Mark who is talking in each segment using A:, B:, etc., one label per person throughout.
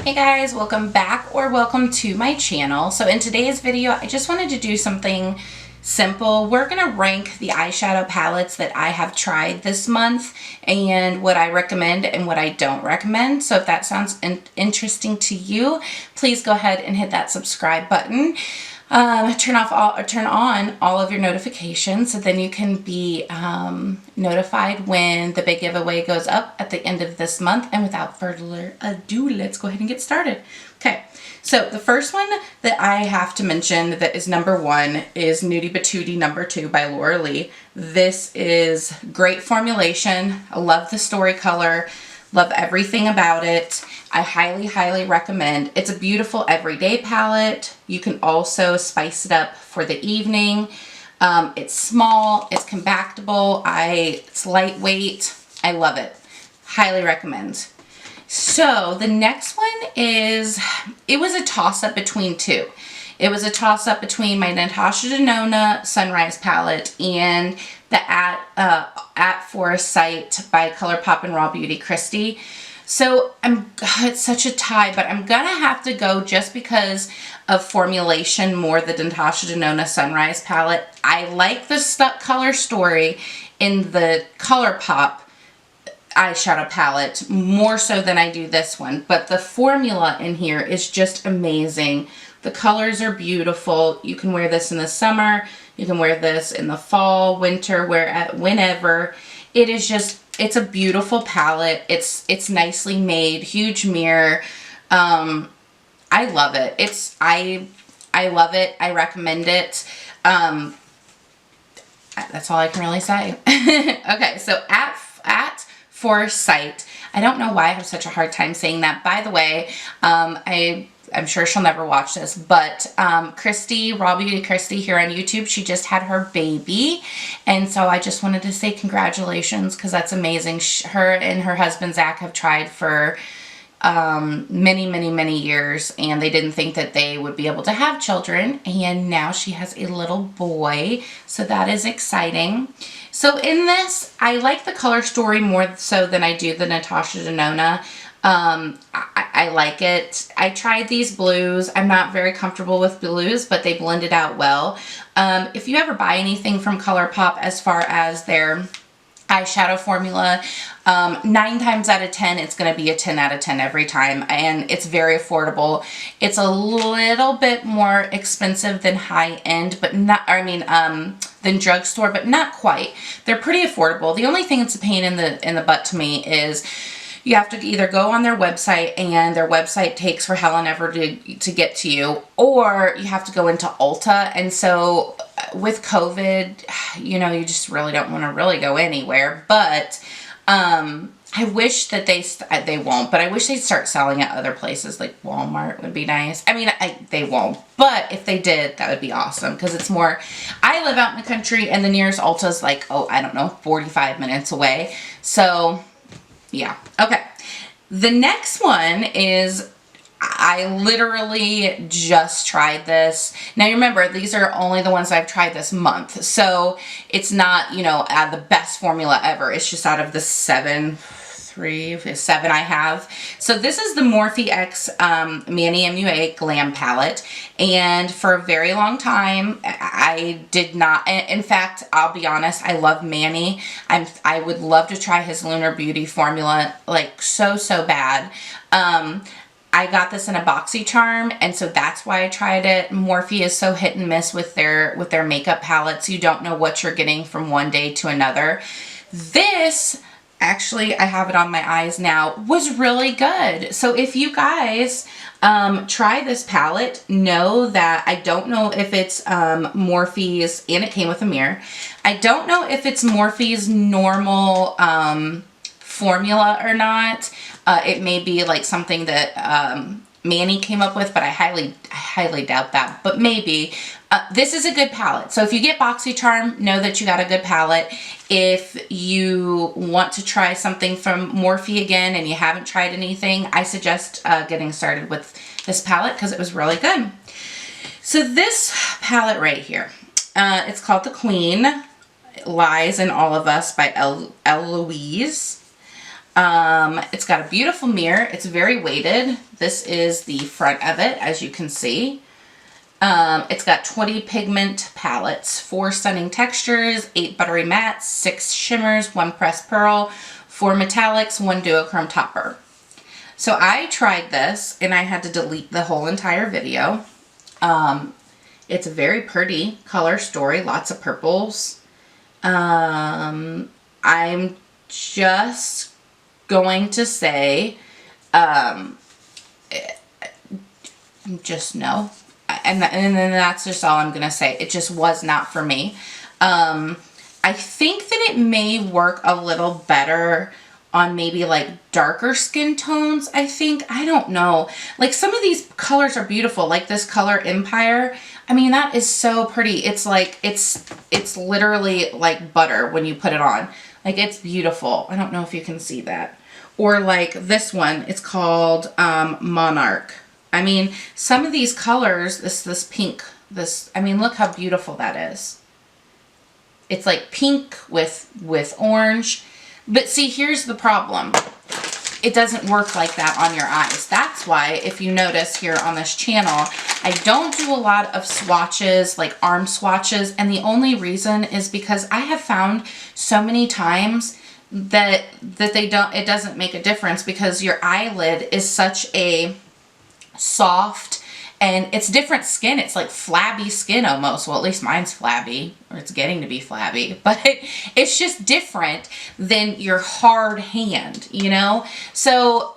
A: Hey guys, welcome back or welcome to my channel. So in today's video, I just wanted to do something simple. We're going to rank the eyeshadow palettes that I have tried this month and what I recommend and what I don't recommend. So if that sounds interesting to you, please go ahead and hit that subscribe button. Turn on all of your notifications so then you can be notified when the big giveaway goes up at the end of this month. And without further ado, let's go ahead and get started. Okay, so the first one that I have to mention that is number one is Nudie Patootie number 2 by Laura Lee. This is great formulation. I love the story color. Love everything about it. I highly recommend. It's a beautiful everyday palette. You can also spice it up for the evening. It's small, it's compactable, it's lightweight. I love it. Highly recommend. So the next one is, it was a toss-up between two. It was a toss-up between my Natasha Denona Sunrise palette and the At Foresight by ColourPop and Raw Beauty Christy. So it's such a tie, but I'm gonna have to go just because of formulation more the Natasha Denona Sunrise palette. I like the color story in the ColourPop eyeshadow palette more so than I do this one, but the formula in here is just amazing. The colors are beautiful. You can wear this in the summer. You can wear this in the fall, winter, whenever. It is just, it's a beautiful palette. It's nicely made, huge mirror. I love it. I love it. I recommend it. That's all I can really say. Okay, so at Foresight. I don't know why I have such a hard time saying that. By the way, I'm sure she'll never watch this, but Christy, Raw Beauty Christy here on YouTube, she just had her baby, and so I just wanted to say congratulations because that's amazing. Her and her husband Zach have tried for many years, and they didn't think that they would be able to have children, and now she has a little boy, so that is exciting. So in this, I like the color story more so than I do the Natasha Denona. I like it. I tried these blues. I'm not very comfortable with blues, but they blended out well. If you ever buy anything from ColourPop as far as their eyeshadow formula, 9 times out of 10 it's going to be a 10 out of 10 every time, and it's very affordable. It's a little bit more expensive than high-end, but not, than drugstore, but not quite. They're pretty affordable. The only thing that's a pain in the butt to me is you have to either go on their website, and their website takes for hell and ever to get to you, or you have to go into Ulta. And so with COVID, you know, you just really don't want to really go anywhere. But I wish that they won't, but I wish they'd start selling at other places, like Walmart would be nice. I mean, they won't, but if they did, that would be awesome, because it's more, I live out in the country, and the nearest Ulta is like, oh, I don't know, 45 minutes away. So yeah. Okay. The next one is, I literally just tried this. Now remember, these are only the ones I've tried this month. So it's not, you know, the best formula ever. It's just out of the 7 I have. So this is the Morphe X Manny MUA Glam Palette. And for a very long time, I did not, in fact, I'll be honest, I love Manny. I would love to try his Lunar Beauty formula, like so bad. I got this in a BoxyCharm, and so that's why I tried it. Morphe is so hit and miss with their makeup palettes. You don't know what you're getting from one day to another. This, actually, I have it on my eyes now, was really good. So if you guys try this palette, know that I don't know if it's Morphe's, and it came with a mirror. I don't know if it's Morphe's normal formula or not. It may be like something that Manny came up with, but I highly doubt that, but maybe. This is a good palette. So if you get BoxyCharm, know that you got a good palette. If you want to try something from Morphe again and you haven't tried anything, I suggest getting started with this palette because it was really good. So this palette right here, it's called The Queen Lies in All of Us by Eloise. It's got a beautiful mirror. It's very weighted. This is the front of it, as you can see. It's got 20 pigment palettes, 4 stunning textures, 8 buttery mattes, 6 shimmers, 1 pressed pearl, 4 metallics, 1 duochrome topper. So I tried this and I had to delete the whole entire video. It's a very pretty color story, lots of purples. I'm just going to say, just no. And then that's just all I'm going to say. It just was not for me. I think that it may work a little better on maybe like darker skin tones, I think. I don't know. Like some of these colors are beautiful. Like this color Empire. I mean, that is so pretty. It's like, it's literally like butter when you put it on. Like it's beautiful. I don't know if you can see that. Or like this one, it's called Monarch. I mean, some of these colors, this pink, I mean, look how beautiful that is. It's like pink with orange. But see, here's the problem. It doesn't work like that on your eyes. That's why, if you notice here on this channel, I don't do a lot of swatches, like arm swatches. And the only reason is because I have found so many times that it doesn't make a difference because your eyelid is such a soft, and it's different skin. It's like flabby skin almost. Well, at least mine's flabby, or it's getting to be flabby, but it's just different than your hard hand, you know? So,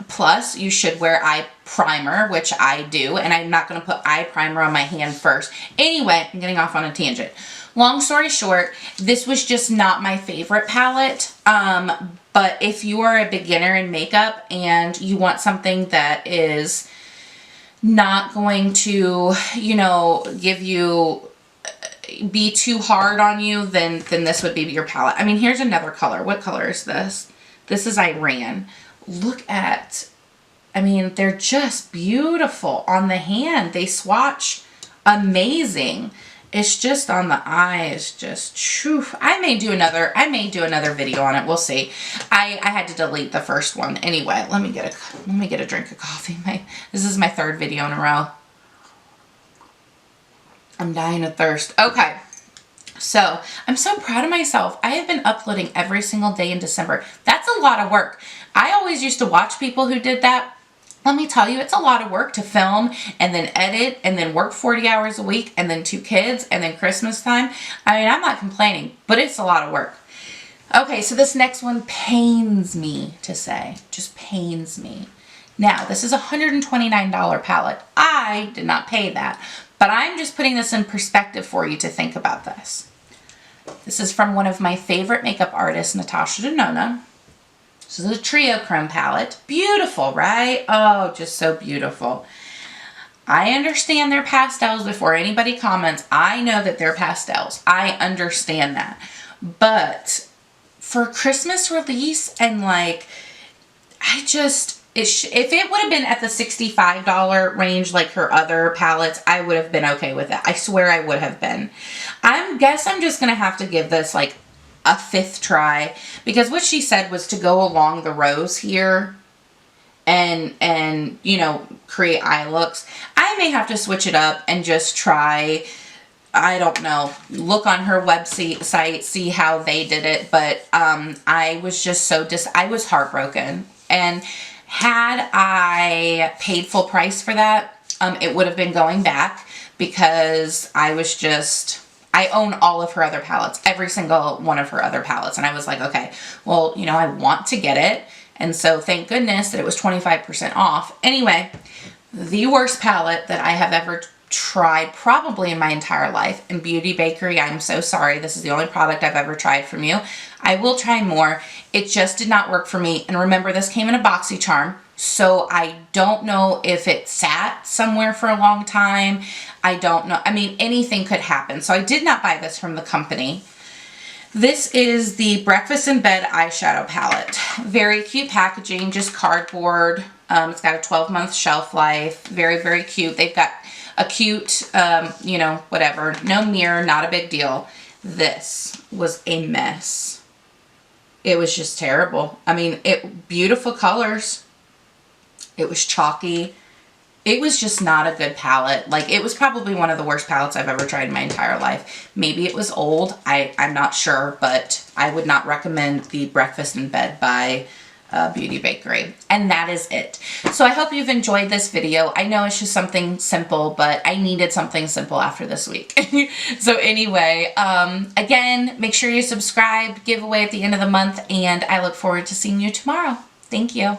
A: plus you should wear eye primer, which I do, and I'm not going to put eye primer on my hand first. Anyway, I'm getting off on a tangent. Long story short, this was just not my favorite palette. But if you are a beginner in makeup and you want something that is not going to, you know, be too hard on you, then this would be your palette. I mean, here's another color. What color is this? This is Iran. Look at, I mean, they're just beautiful on the hand. They swatch amazing. It's just on the eyes, just shoo. I may do another video on it. We'll see. I had to delete the first one. Anyway, let me get a drink of coffee. This is my 3rd video in a row. I'm dying of thirst. Okay. So, I'm so proud of myself. I have been uploading every single day in December. That's a lot of work. I always used to watch people who did that. Let me tell you, it's a lot of work to film and then edit and then work 40 hours a week and then 2 kids and then Christmas time. I mean, I'm not complaining, but it's a lot of work. Okay, so this next one pains me to say. Just pains me. Now, this is a $129 palette. I did not pay that, but I'm just putting this in perspective for you to think about this. This is from one of my favorite makeup artists, Natasha Denona. This is a trio chrome palette. Beautiful, right? Oh, just so beautiful. I understand they're pastels before anybody comments. I know that they're pastels. I understand that. But for Christmas release and like, if it would have been at the $65 range like her other palettes, I would have been okay with it. I swear I would have been. Guess I'm just going to have to give this like a 5th try, because what she said was to go along the rows here and you know, create eye looks. I may have to switch it up and just try, I don't know, look on her website, see how they did it, but I was just so I was heartbroken. And had I paid full price for that, it would have been going back, because I own all of her other palettes, every single one of her other palettes. And I was like, okay, well, you know, I want to get it. And so thank goodness that it was 25% off. Anyway, the worst palette that I have ever tried probably in my entire life. And Beauty Bakery, I'm so sorry. This is the only product I've ever tried from you. I will try more. It just did not work for me. And remember, this came in a BoxyCharm. So I don't know if it sat somewhere for a long time. I don't know. I mean, anything could happen. So I did not buy this from the company. This is the Breakfast in Bed eyeshadow palette. Very cute packaging, just cardboard. It's got a 12-month shelf life. Very, very cute. They've got a cute, you know, whatever. No mirror, not a big deal. This was a mess. It was just terrible. I mean, beautiful colors. It was chalky. It was just not a good palette. Like, it was probably one of the worst palettes I've ever tried in my entire life. Maybe it was old. I'm not sure, but I would not recommend the Breakfast in Bed by Beauty Bakery. And that is it. So I hope you've enjoyed this video. I know it's just something simple, but I needed something simple after this week. So anyway, again, make sure you subscribe, giveaway at the end of the month, and I look forward to seeing you tomorrow. Thank you.